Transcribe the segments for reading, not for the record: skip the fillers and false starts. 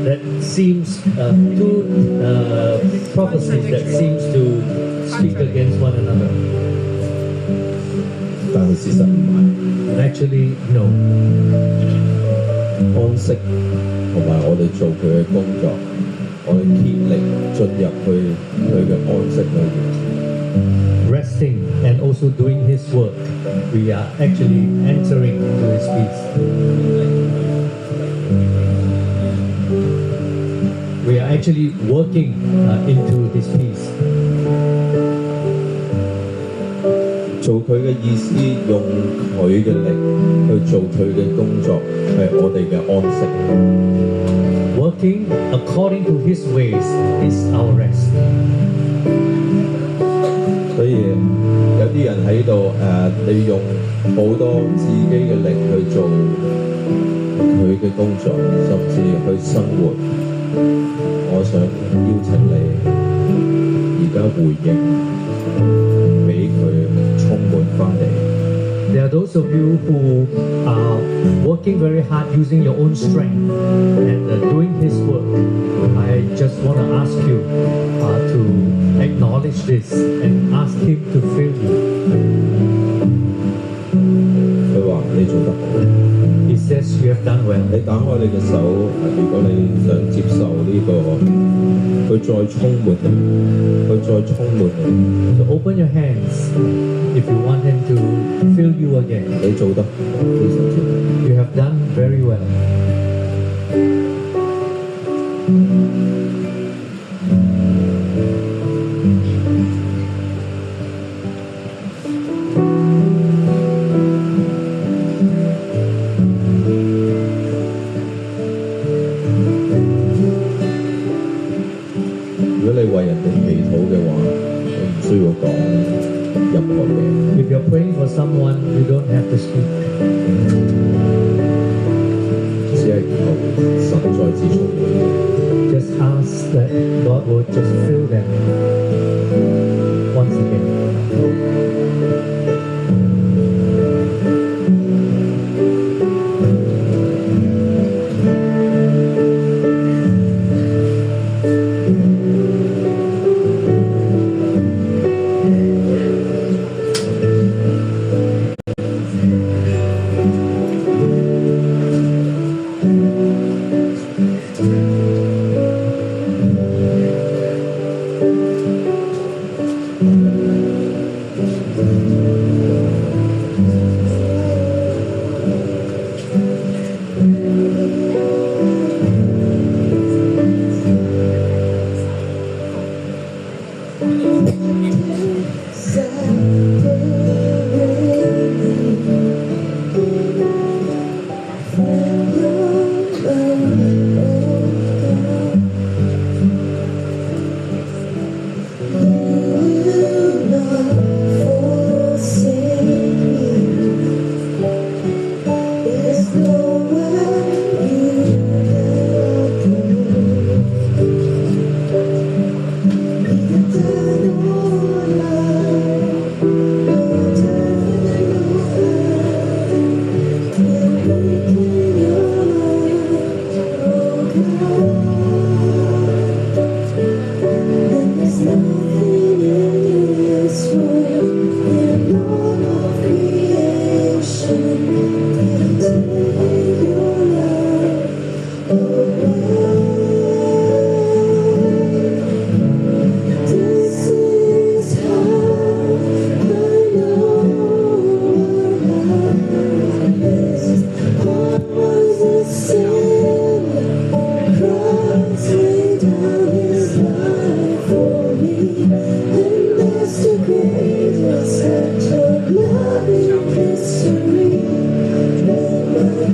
that seems two prophecies that seems to speak against one another. 但係事實唔係。But actually, no. 安息同埋我哋做佢嘅工作，我哋竭力進入去佢嘅安息裏面。Resting and also doing His work, we are actually entering into His peace. We are actually working into His peace. 做佢嘅意思，用佢嘅力去做佢嘅工作，係我哋嘅安息。Working according to His ways is our rest. 所以有啲人喺度你用好多自己嘅力去做佢嘅工作，甚至去生活。我想邀請你而家回應，俾佢充滿返嚟。There are those of you who are working very hard using your own strength and doing His work. I just want to ask you to acknowledge this and ask Him to fill you. 佢話你做得好。He says you have done well. 你打開你嘅手，如果你想接受佢再充滿你，佢再充滿你。So open your hands if you want Him to fill you again. 你做得非常之好。You have done very well. 如果你為人哋祈禱嘅話，你唔需要講任何嘢。If you're praying for someone, you don't have to speak. 只係求神再次充滿。Just ask that God will just fill them once again.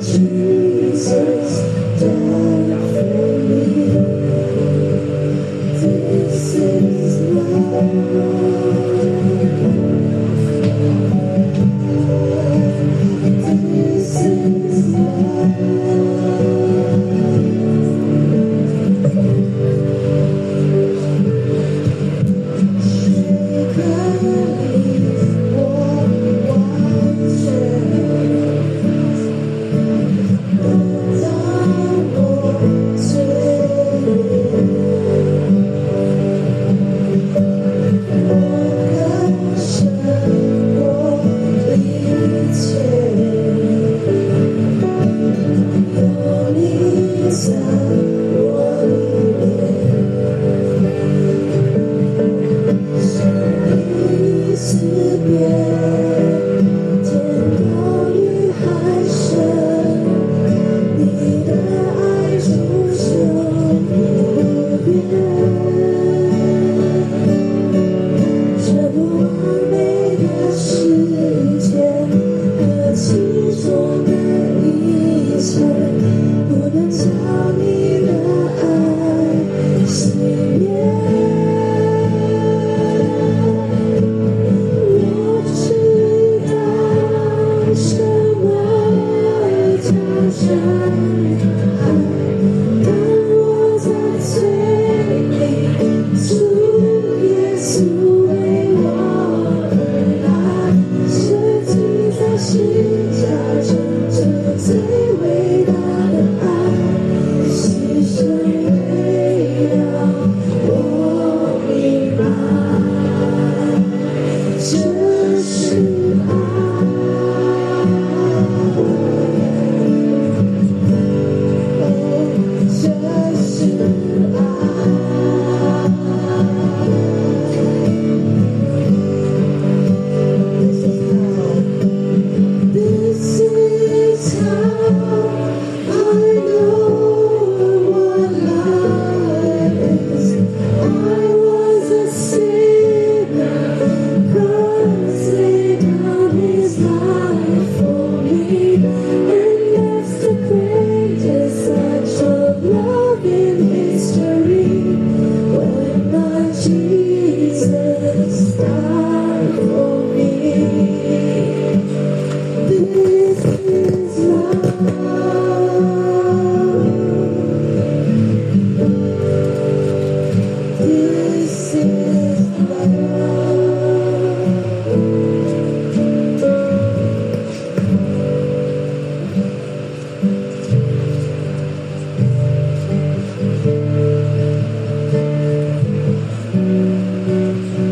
Jesus.